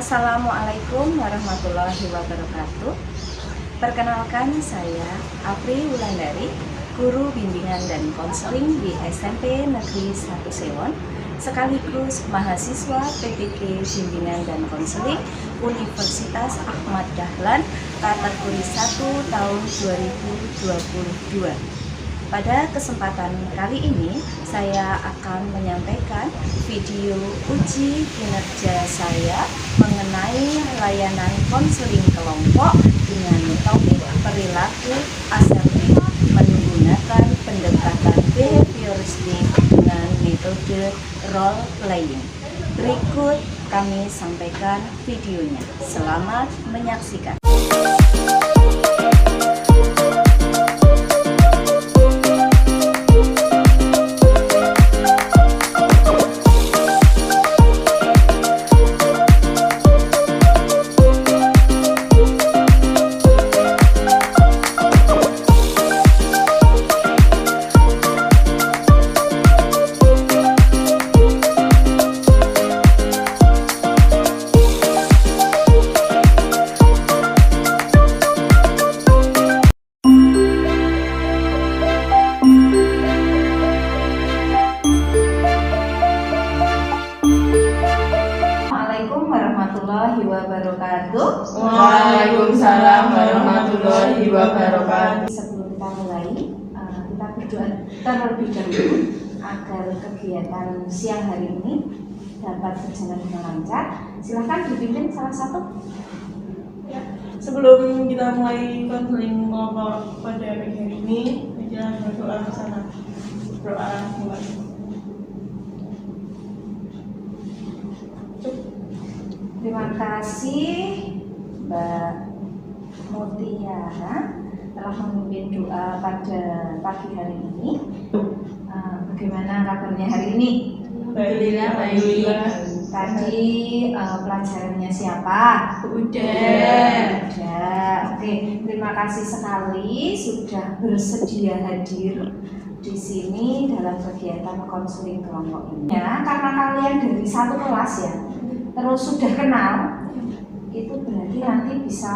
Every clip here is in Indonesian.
Assalamualaikum warahmatullahi wabarakatuh. Perkenalkan, saya Apri Wulandari, guru bimbingan dan konseling di SMP Negeri 1 Sewon, sekaligus mahasiswa PPG Bimbingan dan Konseling Universitas Ahmad Dahlan kategori 1 tahun 2022. Pada kesempatan kali ini, saya akan menyampaikan video uji kinerja saya mengenai layanan konseling kelompok dengan topik perilaku asertif menggunakan pendekatan behavioristik dengan metode role playing. Berikut kami sampaikan videonya. Selamat menyaksikan. Warahmatullahi wabarakatuh. Waalaikumsalam warahmatullahi wabarakatuh. Sebelum kita mulai, kita berdoa terlebih dahulu agar kegiatan siang hari ini dapat berjalan dengan lancar. Silahkan dipimpin salah satu. Ya, sebelum kita mulai konseling kelompok pada pagi hari ini, kita berdoa bersama. Doa mulai. Terima kasih Mbak Mutiara telah memimpin doa pada pagi hari ini. Bagaimana kabarnya hari ini? Alhamdulillah. Tadi pelajarannya siapa? Udah. Oke, terima kasih sekali sudah bersedia hadir di sini dalam kegiatan konseling kelompok ini. Ya, karena kalian dari satu kelas ya, terus sudah kenal, itu berarti nanti bisa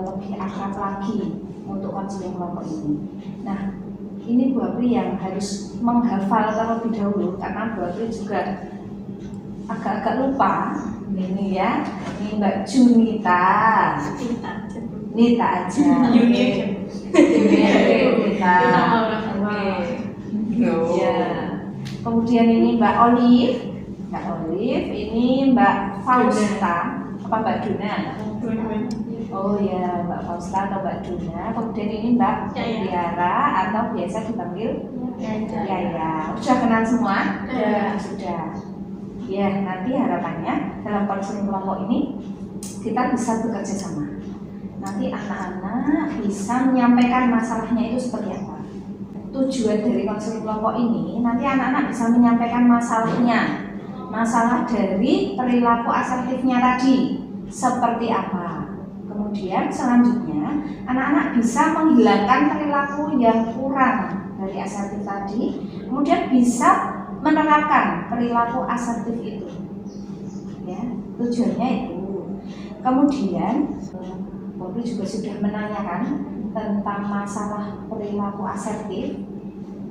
lebih akrab lagi untuk konseling kelompok ini. Nah, ini Bu Apri yang harus menghafal terlebih dahulu karena Bu Apri juga agak-agak lupa. Ini ya, ini Mbak Junita. Nita aja. Nita. Ya. Kemudian ini Mbak Olive. Mbak Olive, ini Mbak Fausta, apa Mbak Duna? Oh ya, Mbak Fausta atau Mbak Duna. Kemudian ini Mbak Tiara atau biasa dipanggil Yaya. Sudah kenal semua? Sudah. Ya, nanti harapannya dalam konseling kelompok ini kita bisa bekerja sama. Nanti anak-anak bisa menyampaikan masalahnya itu seperti apa. Tujuan dari konseling kelompok ini nanti anak-anak bisa menyampaikan masalahnya. Masalah dari perilaku asertifnya tadi seperti apa. Kemudian selanjutnya anak-anak bisa menghilangkan perilaku yang kurang dari asertif tadi, kemudian bisa menerapkan perilaku asertif itu. Ya, tujuannya itu. Kemudian Bobi juga sudah menanyakan tentang masalah perilaku asertif.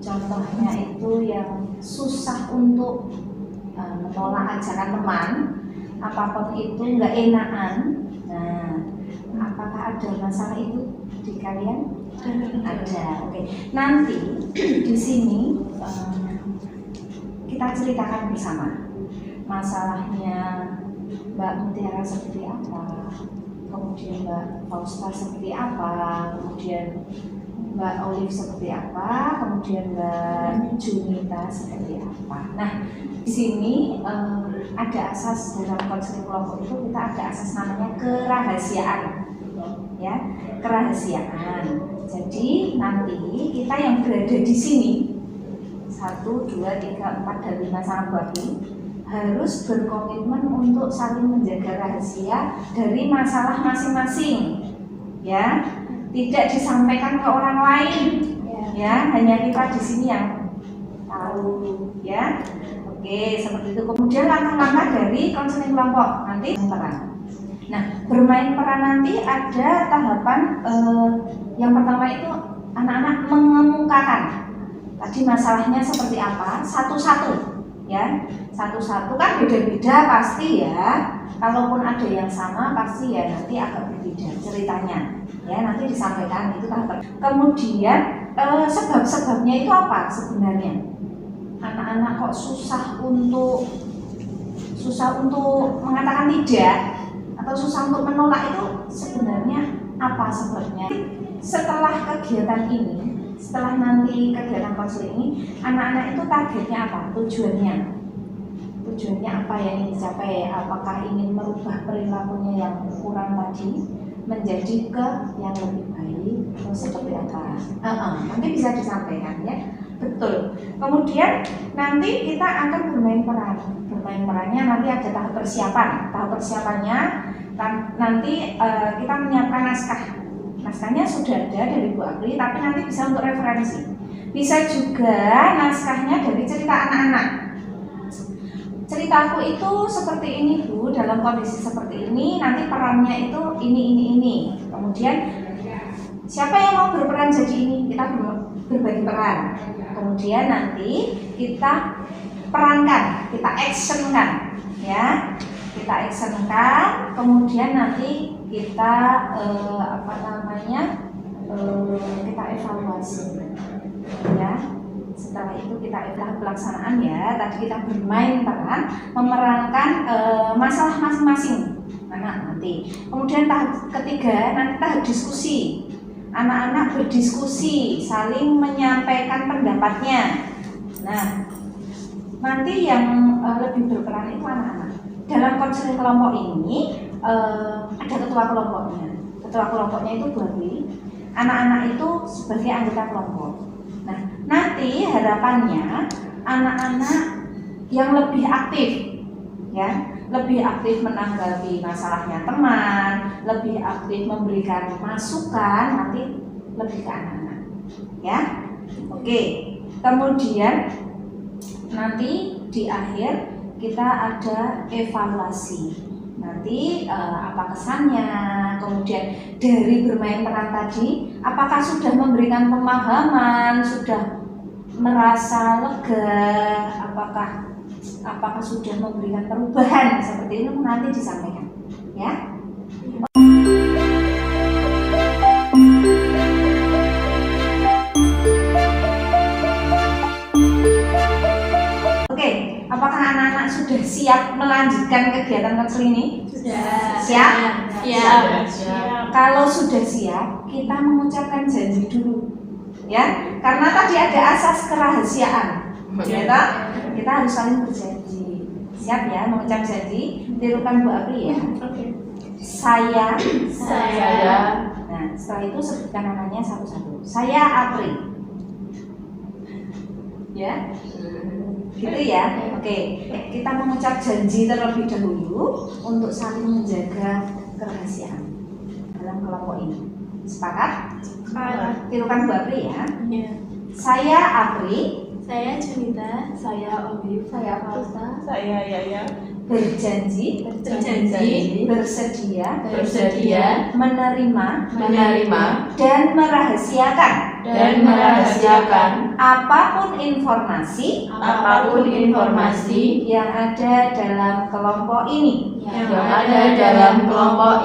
Contohnya itu yang susah untuk menolak ajakan teman, apapun itu nggak enakan. Nah, apakah ada masalah itu di kalian? Ada. Oke. Nanti di sini kita ceritakan bersama masalahnya Mbak Mutiara seperti apa, kemudian Mbak Fausta seperti apa, kemudian Mbak Olive seperti apa, kemudian Mbak Junita seperti apa. Nah, di sini ada asas dalam konseling kelompok itu, kita ada asas namanya kerahasiaan, ya, kerahasiaan. Jadi nanti kita yang berada di sini 1, 2, 3, 4, dan 5 sangat berarti harus berkomitmen untuk saling menjaga rahasia dari masalah masing-masing, ya. Tidak disampaikan ke orang lain, ya, hanya kita di sini yang tahu, ya. Oke, seperti itu. Kemudian langkah-langkah dari konseling kelompok nanti peran. Nah, bermain peran nanti ada tahapan yang pertama itu anak-anak mengemukakan tadi masalahnya seperti apa satu-satu, ya. Satu-satu kan beda-beda pasti ya. Kalaupun ada yang sama pasti ya nanti agak berbeda ceritanya. Ya, nanti disampaikan itu tahapan. Kemudian sebab-sebabnya itu apa sebenarnya? Anak-anak kok susah untuk mengatakan tidak atau susah untuk menolak itu sebenarnya apa sebabnya? Setelah kegiatan ini, setelah nanti kegiatan konseling ini, anak-anak itu targetnya apa? Tujuannya apa yang ingin dicapai? Apakah ingin merubah perilakunya yang kurang tadi menjadi ke yang lebih baik atau seperti apa? Nanti bisa disampaikan ya. Betul. Kemudian nanti kita akan bermain peran. Bermain perannya nanti ada tahap persiapan. Tahap persiapannya nanti kita menyiapkan naskah. Naskahnya sudah ada dari Bu Apri, tapi nanti bisa untuk referensi. Bisa juga naskahnya dari cerita anak-anak. Ceritaku itu seperti ini Bu, dalam kondisi seperti ini, nanti perannya itu ini. Kemudian siapa yang mau berperan jadi ini? Kita berbagi peran. Kemudian nanti kita perankan, kita actionkan, ya. Kita actionkan. Kemudian nanti kita kita evaluasi, ya. Setelah itu kita evaluasi pelaksanaan ya. Tadi kita bermain peran, memerankan masalah masing-masing anak nanti. Kemudian tahap ketiga nanti tahap diskusi. Anak-anak berdiskusi, saling menyampaikan pendapatnya. Nah, nanti yang lebih berperan itu anak-anak. Dalam konseling kelompok ini ada ketua kelompoknya. Ketua kelompoknya itu Bu Apri. Anak-anak itu sebagai anggota kelompok. Nah, nanti harapannya anak-anak yang lebih aktif, ya, lebih aktif menanggapi masalahnya teman, lebih aktif memberikan masukan, nanti lebih ke anak-anak, ya. Oke. Kemudian nanti di akhir kita ada evaluasi. Nanti apa kesannya, kemudian dari bermain peran tadi, apakah sudah memberikan pemahaman, sudah merasa lega, apakah sudah memberikan perubahan seperti itu nanti disampaikan, ya. Oke, apakah anak-anak sudah siap melanjutkan kegiatan konseling ini? Sudah. Siap? Siap. Kalau sudah siap, kita mengucapkan janji dulu, ya. Karena tadi ada asas kerahasiaan, ya toh? Kita harus saling berjanji. Siap ya, mengucap janji. Tirukan Bu Apri ya. Oke. Saya. Saya. Nah, setelah itu sebutkan namanya satu-satu. Saya Apri. Ya. Gitu ya. Oke. Kita mengucap janji terlebih dahulu untuk saling menjaga kerahasiaan dalam kelompok ini. Sepakat? Tirukan Bu Apri ya. Iya. Saya Apri. Saya Junita. Saya Olive. Saya Fausta. Saya Yaya. Berjanji. Bersedia. Menerima. Dan merahasiakan. Apapun informasi. Yang ada dalam kelompok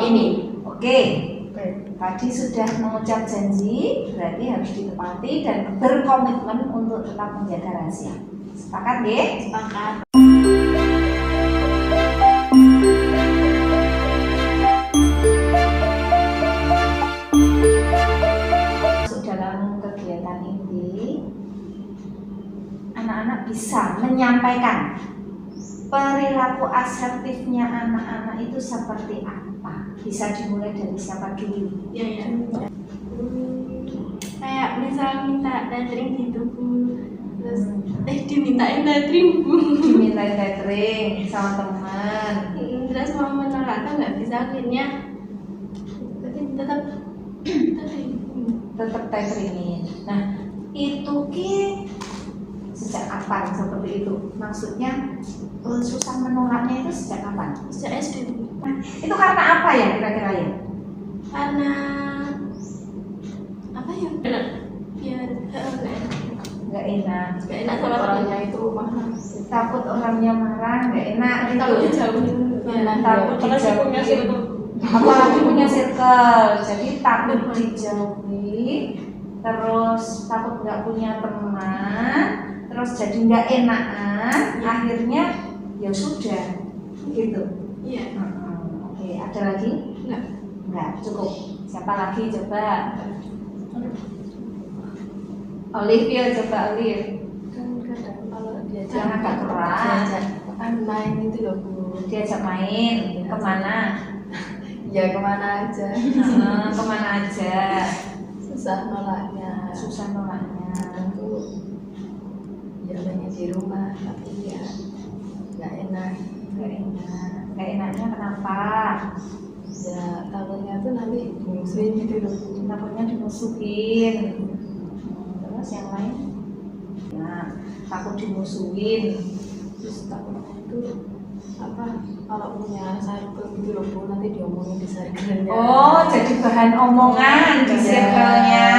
ini. Oke. Tadi sudah mengucap janji, berarti harus ditepati dan berkomitmen untuk tetap menjaga rahasia. Sepakat ya? Sepakat. Masuk dalam kegiatan ini, anak-anak bisa menyampaikan perilaku asertifnya anak-anak itu seperti apa. Bisa dimulai dari siapa dulu? Ya. Kayak misal minta tethering gitu Bu, terus dimintain tethering Bu, Dimintain tethering sama teman. terus mau menolak tuh nggak bisa, akhirnya tetap Tetap tetheringin. Nah, itu ki sejak kapan seperti itu? Maksudnya susah menolaknya itu sejak kapan? Sejak SD. Nah, itu karena apa ya kira-kira ya? Karena apa ya? Biar Nggak enak. nggak enak sama orangnya itu marah. Takut orangnya marah, nggak enak gitu. Takut dijauhin. Takut dijauhin. Apalagi punya circle, jadi takut dijauhi, terus takut nggak punya teman, terus jadi nggak enakan, akhirnya ya sudah gitu. Iya. Oke, ada lagi? Nggak, cukup. Siapa lagi coba? Olive ya, coba Olive. Kan kadang kalau diajak Yang agak keras. main itu loh Bu. Diajak main kemana? Ya kemana aja. Kemana aja? Susah nolaknya. Susah nolaknya. Aku ya pengen di rumah tapi ya nggak enak. Nggak enaknya kenapa? Ya takutnya tuh nanti dimusuhin gitu loh. Takutnya dimusuhin. Terus yang lain? Nah, takut dimusuhin. Terus takutnya itu apa kalau punya circle gitu loh Bu, nanti diomongin di circle-nya. Oh, jadi bahan omongan di Iya. circle-nya.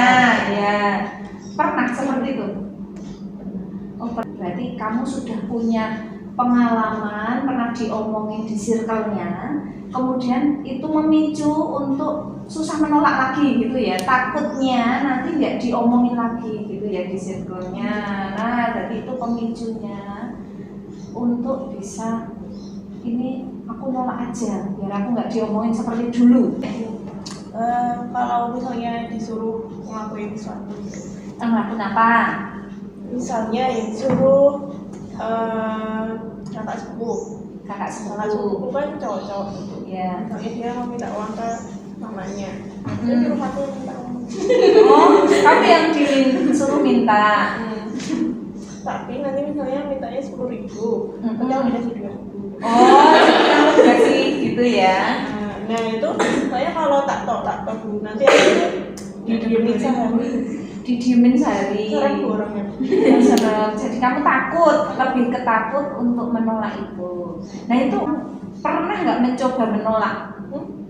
Ya. Pernah seperti itu? Oh, berarti kamu sudah punya pengalaman, pernah diomongin di circle-nya, kemudian itu memicu untuk susah menolak lagi gitu ya, takutnya nanti nggak diomongin lagi gitu ya di circle-nya. Nah, jadi itu pemicunya untuk bisa ini aku nolak aja biar aku nggak diomongin seperti dulu. Kalau misalnya disuruh ngelakuin sesuatu, Ngelakuin apa? misalnya yang disuruh kakak sepupu. Kakak Kakak sepupu. sepupu kan cowok-cowok gitu. Ya. Misalnya dia mau minta uang ke mamanya, Hmm. dia suruh aku minta uang. Oh, kamu yang disuruh minta. Tapi nanti misalnya mintanya 10.000, Hmm. tapi aku dikasih 2.000. Oh, kamu kasih gitu ya? Nah itu saya kalau tak tok dulu nanti aku didiemin sehari. Didiemin sehari. Serem Bu orangnya. Serem. Jadi kamu takut, lebih ketakut untuk menolak itu. Nah itu pernah nggak mencoba menolak?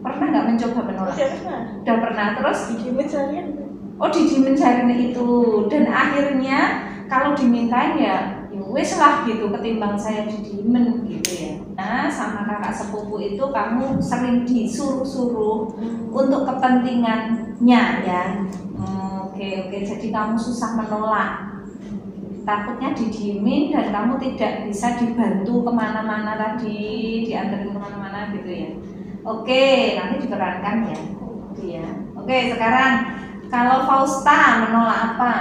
Pernah nggak mencoba menolak? Udah pernah. Udah pernah. Terus Didiemin seharian. oh didiemin sehari itu dan akhirnya kalau dimintain ya wes lah gitu ketimbang saya didiemin gitu ya. Nah sama kakak sepupu itu kamu sering disuruh-suruh untuk kepentingannya ya. Oke, jadi kamu susah menolak, takutnya didiemin dan kamu tidak bisa dibantu kemana-mana tadi, diantarin kemana-mana gitu ya. Oke, nanti diperankan ya gitu ya. Oke, sekarang kalau Fausta menolak apa?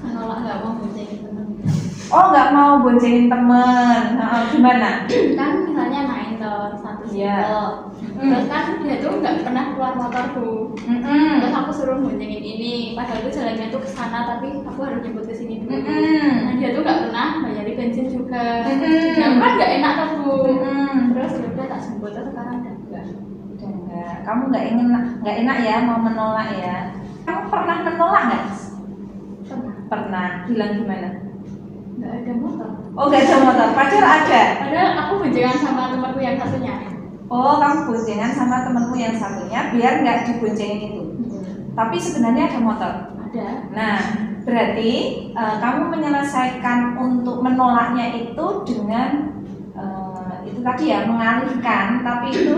Menolak nggak mau boncengin teman. Oh, nggak mau boncengin temen. Gimana? Kan misalnya main ke satu Iya. circle, terus kan dia tuh nggak pernah keluar motor tuh, terus aku suruh boncengin ini, padahal tuh jalannya tuh ke sana tapi aku harus jemput ke sini dulu. Nah dia tuh nggak pernah bayari bensin juga, ya kan nggak enak tuh Bu. Terus ya udah tak jemput, terus sekarang udah enggak. Udah enggak. Kamu nggak enak ya mau menolak ya? Kamu pernah menolak nggak? Pernah. Bilang gimana? Nggak ada motor. Oh, nggak ada motor. Padahal ada. Padahal aku boncengan sama temanku yang satunya. Oh, kamu boncengan sama temenmu yang satunya biar nggak diboncengin itu. Tapi sebenarnya ada motor. Ada. Nah, berarti kamu menyelesaikan untuk menolaknya itu dengan itu tadi ya mengalihkan, tapi itu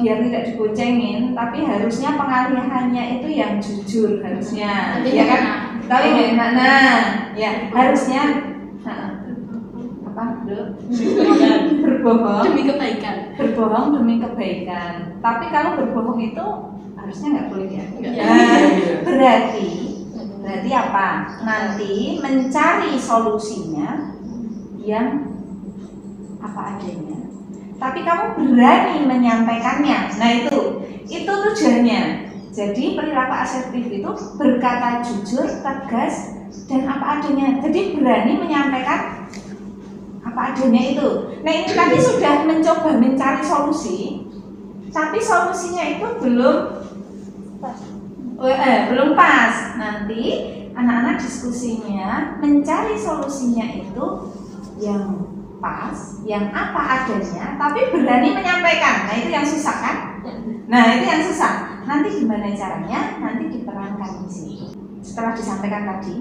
biar tidak diboncengin, tapi harusnya pengalihannya itu yang jujur harusnya, Tapi ya kan? gimana? Tapi gimana? Ya harusnya apa? Berbohong. Demi kebaikan. Berbohong demi kebaikan. Tapi kalau berbohong itu harusnya nggak boleh ya. Nggak. Nah, berarti apa? Nanti mencari solusinya yang apa adanya. Tapi kamu berani menyampaikannya. Nah itu tujuannya. Jadi perilaku asertif itu berkata jujur, tegas, dan apa adanya. Jadi berani menyampaikan apa adanya itu. Nah ini tadi sudah mencoba mencari solusi, tapi solusinya itu belum pas. Nanti anak-anak diskusinya mencari solusinya itu yang pas, yang apa adanya, tapi berani menyampaikan. Nah itu yang susah kan? Nah itu yang susah. Nanti gimana caranya? Nanti diterangkan di sini. Setelah disampaikan tadi,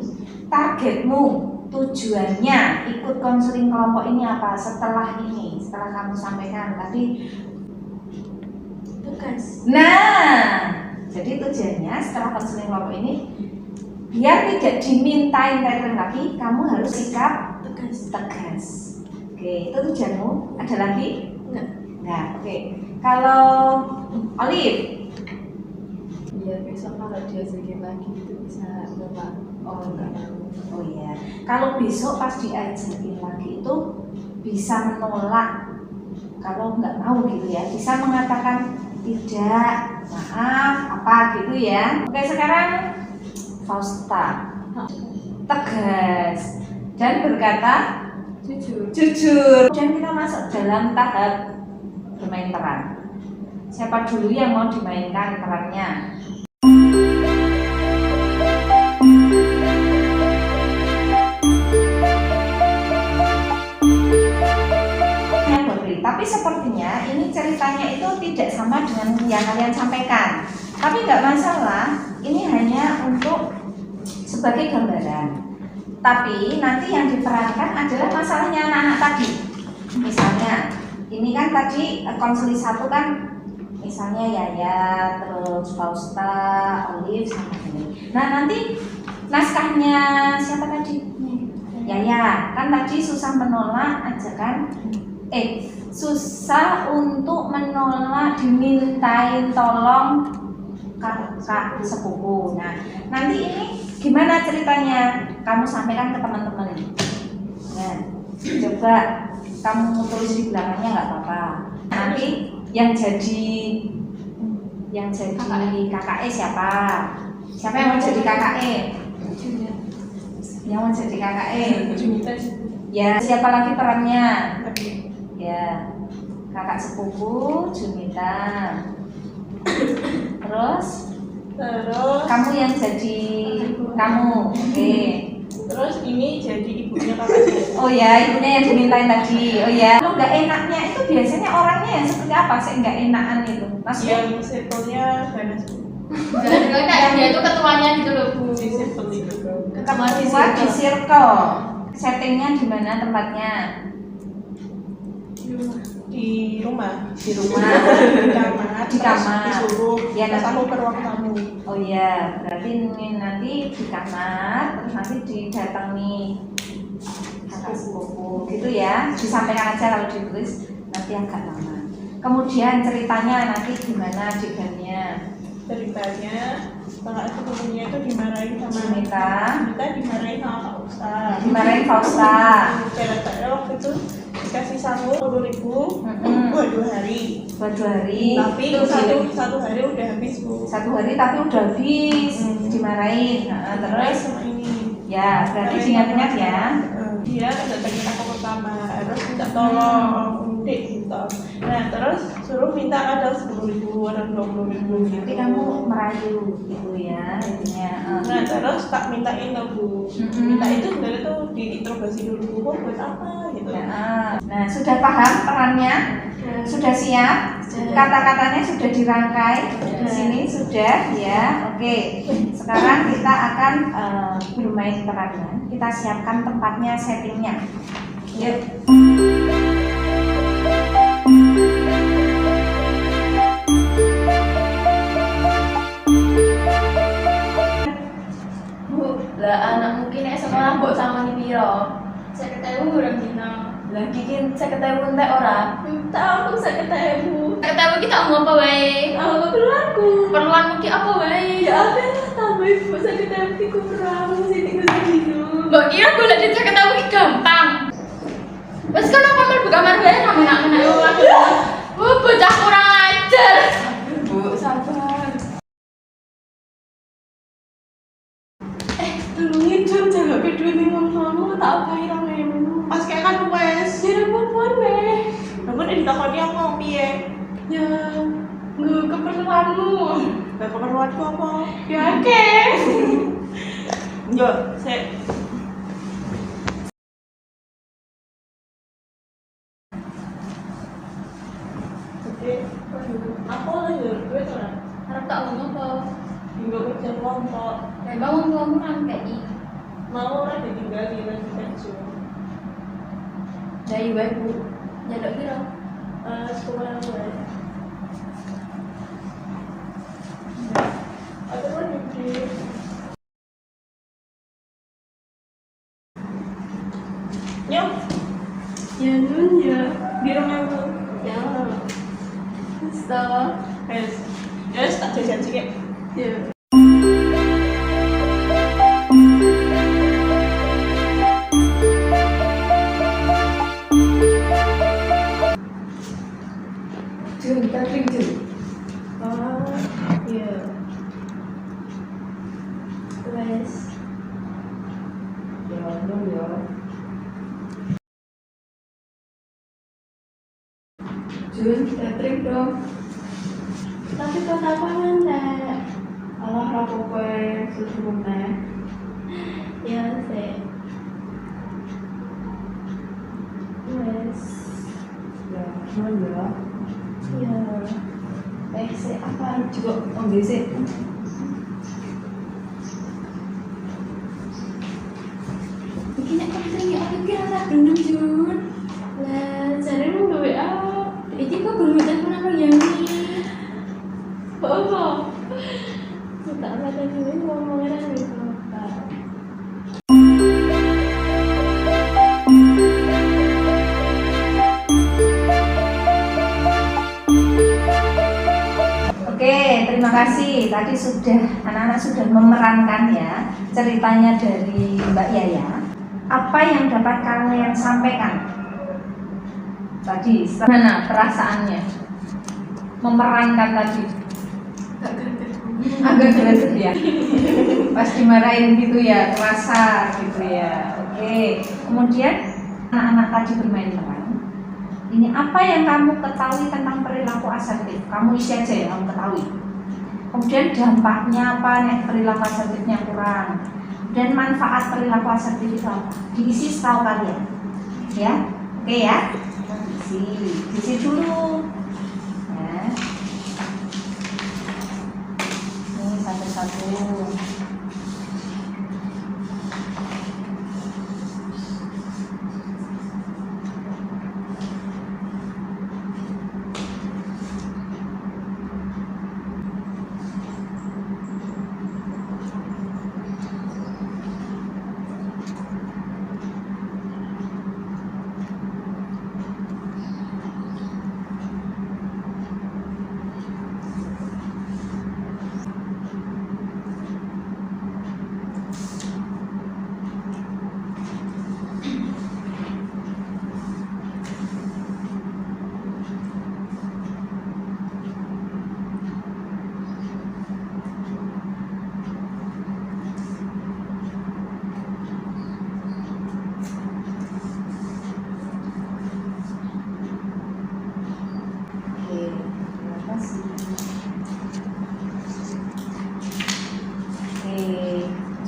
targetmu, tujuannya ikut konseling kelompok ini apa? Setelah ini, setelah kamu sampaikan tadi tugas. Nah, jadi tujuannya setelah konseling kelompok ini biar tidak dimintain tethering lagi, kamu harus sikap tegas. Oke, itu tujuanmu. Ada lagi? Enggak. Nah, oke. Kalau Olive, Biar besok kalau dia sedikit lagi itu bisa bapak. oh enggak. Oh iya. Kalau besok pas diajarin lagi itu bisa menolak. Kalau nggak mau gitu ya, bisa mengatakan tidak, maaf, apa gitu ya. Oke, sekarang Fausta tegas dan berkata jujur. Dan kita masuk dalam tahap bermain peran. Siapa dulu yang mau dimainkan perannya? Tapi sepertinya ini ceritanya itu tidak sama dengan yang kalian sampaikan. Tapi nggak masalah, ini hanya untuk sebagai gambaran. Tapi nanti yang diperankan adalah masalahnya anak-anak tadi. Misalnya, ini kan tadi konseli 1 kan, misalnya Yaya, terus Fausta, Olive, sama ini. Nah nanti naskahnya siapa tadi? Yaya, kan tadi susah menolak ajakan. Susah untuk menolak dimintain tolong kakak sepupu. Nah, nanti ini gimana ceritanya? Kamu sampaikan ke teman-teman. Nah, coba kamu tulis di belakangnya nggak apa-apa. Nanti yang jadi KKE siapa? Siapa yang mau jadi KKE? Yang mau jadi KKE? Ya, siapa lagi perannya? Ya, kakak sepupu, Junita. Terus kamu yang jadi kamu, oke. Terus ini jadi ibunya kakak. Oh ya, ibunya yang dimintain tadi. Oh ya. Kalau nggak enaknya itu biasanya orangnya yang seperti apa sih nggak enakan itu? Maksudnya? Yang circle-nya ganas. Dia itu ketuanya gitu loh Bu. Di circle itu. Ketua di circle. Settingnya di mana tempatnya? Di rumah. Di rumah. Di kamar. Disuruh. Ya, Terus nanti. aku ke ruang tamu. Oh iya, berarti ini nanti di kamar, terus nanti didatangi kakak sepupu, gitu ya. Disampaikan aja kalau ditulis nanti agak lama. Kemudian ceritanya nanti gimana adegannya? Ceritanya kakak sepupunya itu dimarahin sama Junita. Kita dimarahin sama Pak Ustaz. Dimarahin Fausta. Ceritanya waktu itu dikasih sangu 10.000 buat 2 hari. Buat 2 hari. Tapi itu satu hari udah habis Bu. 1 hari tapi udah habis dimarahin. Nah, terus sama ini. ya berarti diingat-ingat ya. Dia datangin aku pertama, terus minta tolong udik gitu. Nah terus suruh minta ada 10.000 ada 20.000. Nanti kamu merayu gitu ya intinya. Nah terus tak mintain tuh Bu. Minta itu sebenarnya tuh diinterogasi dulu Bu, buat apa gitu. Nah sudah paham perannya? Sudah siap? Kata-katanya sudah dirangkai di sini sudah ya. Oke. Sekarang kita akan bermain perannya. Kita siapkan tempatnya, settingnya. Yuk. Bu, lah anak mungkin sekolah mbok sama ni piro? Saya ketemu orang dina. Lagi kan saya ketemu entek ora? Tahu saya ketemu. Ketemu kita mau apa wae? Apa perluanku? Perluanmu ki apa wae? Ya apa lah tambah ibu saya ketemu ki kurang mesti tinggal segini. Mbok kira golek di saya ketemu ki gampang. Wes kan aku mlebu kamar wae nang enak-enak wae. Bocah kurang ajar. Bu, sabar. Tolongin dong jaga kedua nih mamamu tak bayar ramenu. Pas kayak kan wes. Jadi apa weh? Namun di takoni aku mau piye? Ya, nggak keperluanmu. Gak keperluanku apa? Ya oke. Enggak, saya oke, apa lagi duit orang? Harap tak ngomong apa? Juga kerja kelompok, Memang ngomong kan kayak mau orang ditinggal di lagi pensiun. dari ibu. Jadok kira. Sekolah gue. Ada lagi di Nyok, Ya nun ya. di rumah gue. Ya. So. Yes, tak jajan sikit. Ya. Jun, tapi Jun. Oh, iya. Wes. Ya, belum ya. Jun, Patrick dong. Tapi kok apa nanda? Allah rapopo sebelumnya. Ya sih. Wes. Ya, belum ya. Ya. Saya apa juga sih? Mungkin aku tanya aku kira tak bener Jun. Lah, cari lu gawe apa? Iki kok belum telepon aku yang ini. Oh. Tak ada dulu ngomongin aku apa. Oke, terima kasih. Tadi anak-anak sudah memerankan ya ceritanya dari Mbak Yaya. Apa yang dapat kalian sampaikan? Tadi, mana perasaannya? Memerankan tadi. Agak greget ya. Pas dimarahin gitu ya, kerasa gitu ya. Oke. Kemudian anak-anak tadi bermain peran. Ini apa yang kamu ketahui tentang perilaku asertif? Kamu isi aja yang kamu ketahui. Kemudian dampaknya apa nih perilaku asertifnya kurang? Dan manfaat perilaku asertif itu apa? Diisi setahu kalian. Ya, oke ya. Diisi dulu. Ya. Ini satu-satu.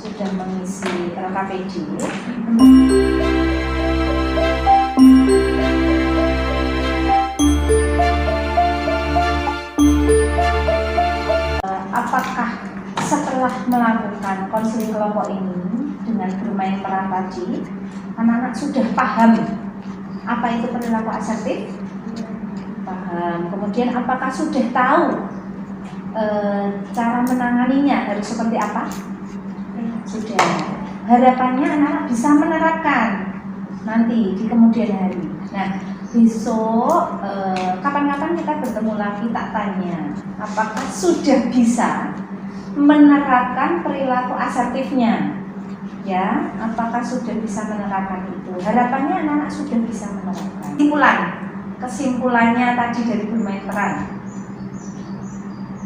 Sudah mengisi LKPD. Apakah setelah melakukan konseling kelompok ini dengan bermain peran tadi, anak-anak sudah paham apa itu perilaku asertif? Paham. Kemudian apakah sudah tahu cara menanganinya harus seperti apa? Sudah. Harapannya anak-anak bisa menerapkan nanti di kemudian hari. Nah, besok kapan-kapan kita bertemu lagi, tak tanya apakah sudah bisa menerapkan perilaku asertifnya, ya, apakah sudah bisa menerapkan itu. Harapannya anak-anak sudah bisa menerapkan. Kesimpulannya tadi dari bermain peran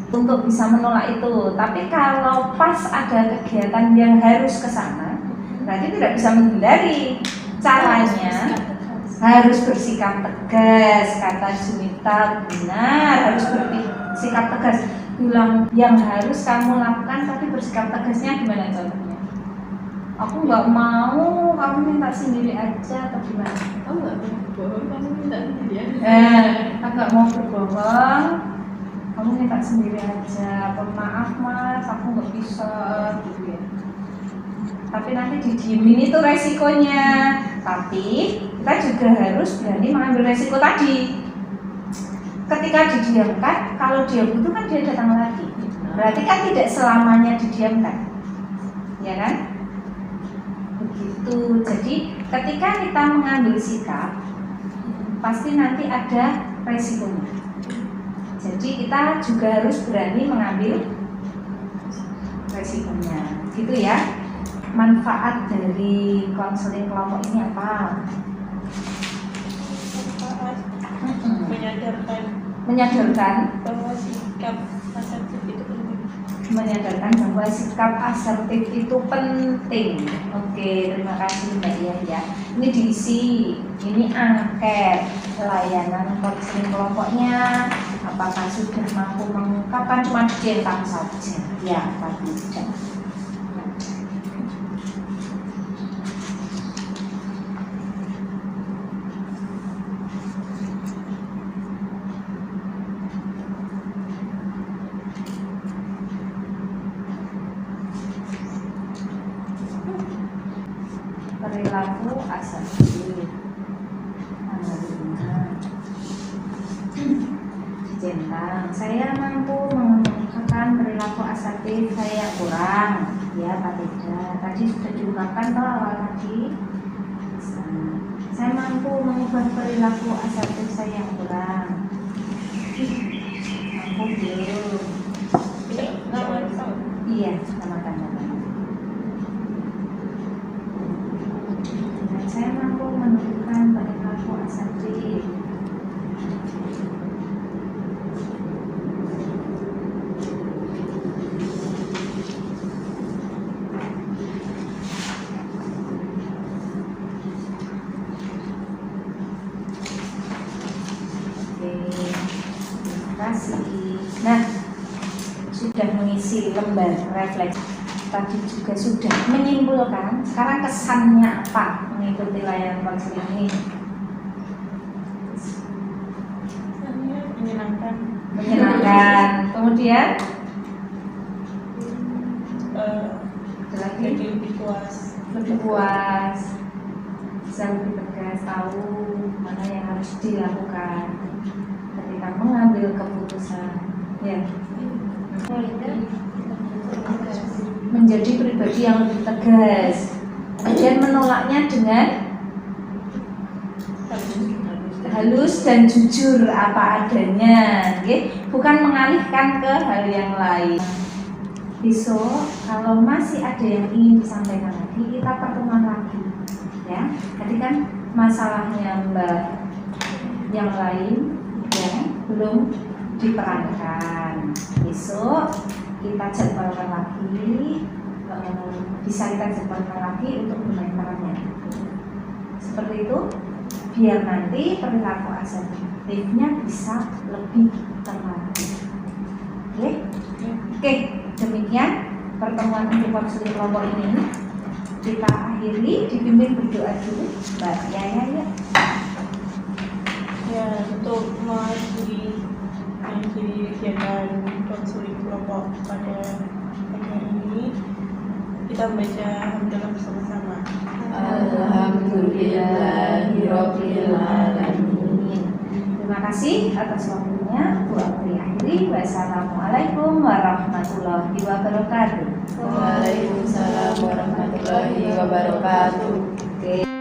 untuk bisa menolak itu. Tapi kalau pas ada kegiatan yang harus ke sana, berarti tidak bisa menghindari. Caranya harus bersikap tegas, kata Junita benar, harus bersikap tegas. Bilang yang harus kamu lakukan, tapi bersikap tegasnya gimana contohnya? Aku nggak mau, kamu minta sendiri aja atau gimana? Kamu nggak pernah bohong, kamu minta sendiri aja. Aku nggak mau berbohong, kamu minta sendiri aja. Maaf mas, aku nggak bisa gitu ya. Tapi nanti didiemin itu resikonya. Tapi kita juga harus berani mengambil resiko tadi. Ketika didiamkan, kalau dia butuh kan dia datang lagi. Berarti kan tidak selamanya didiamkan, ya kan? Begitu. Jadi ketika kita mengambil sikap, pasti nanti ada resikonya. Jadi kita juga harus berani mengambil resikonya, gitu ya. Manfaat dari konseling kelompok ini apa? Menyadarkan bahwa sikap asertif itu penting. Menyadarkan bahwa sikap asertif itu penting. Oke, terima kasih Mbak ya. Ini diisi, ini angket layanan konseling kelompoknya. Apakah sudah mampu mengungkapkan, cuma centang saja? Ya, tapi tidak. Perilaku asertif. Centang, saya mampu mengungkapkan perilaku asertif saya kurang, ya Pak tidak. Tadi sudah diungkapkan toh awal tadi. Saya mampu mengubah perilaku asertif saya yang kurang. Mampu belum? Iya, sama tanda. Saya mampu menentukan perilaku asertif. Nah, sudah mengisi lembar refleksi. Tadi juga sudah menyimpulkan. Sekarang kesannya apa mengikuti layanan konseling ini? Menyenangkan. Kemudian jadi lebih puas. Bisa lebih tegas, tahu mana yang harus dilakukan ketika mengambil keputusan. Ya. Menjadi pribadi yang lebih tegas, kemudian menolaknya dengan halus dan jujur apa adanya, bukan mengalihkan ke hal yang lain. Besok kalau masih ada yang ingin disampaikan lagi, kita pertemuan lagi, ya. Tadi kan masalahnya Mbak yang lain yang belum diperankan. Besok kita jadwalkan lagi, bisa kita jadwalkan lagi untuk bermain perannya. Seperti itu, biar nanti perilaku asertifnya bisa lebih terlatih. Oke, demikian pertemuan untuk konseling kelompok ini. Kita akhiri dipimpin berdoa dulu, Mbak Yaya ya. Ya, untuk mengakhiri kegiatan konseling kelompok pada pagi hari ini, kita membaca hamdalah bersama-sama. Alhamdulillahirabbil alamin. Terima kasih atas waktunya. Bu Apri akhiri. Wassalamualaikum warahmatullahi wabarakatuh. Waalaikumsalam warahmatullahi wabarakatuh. Oke.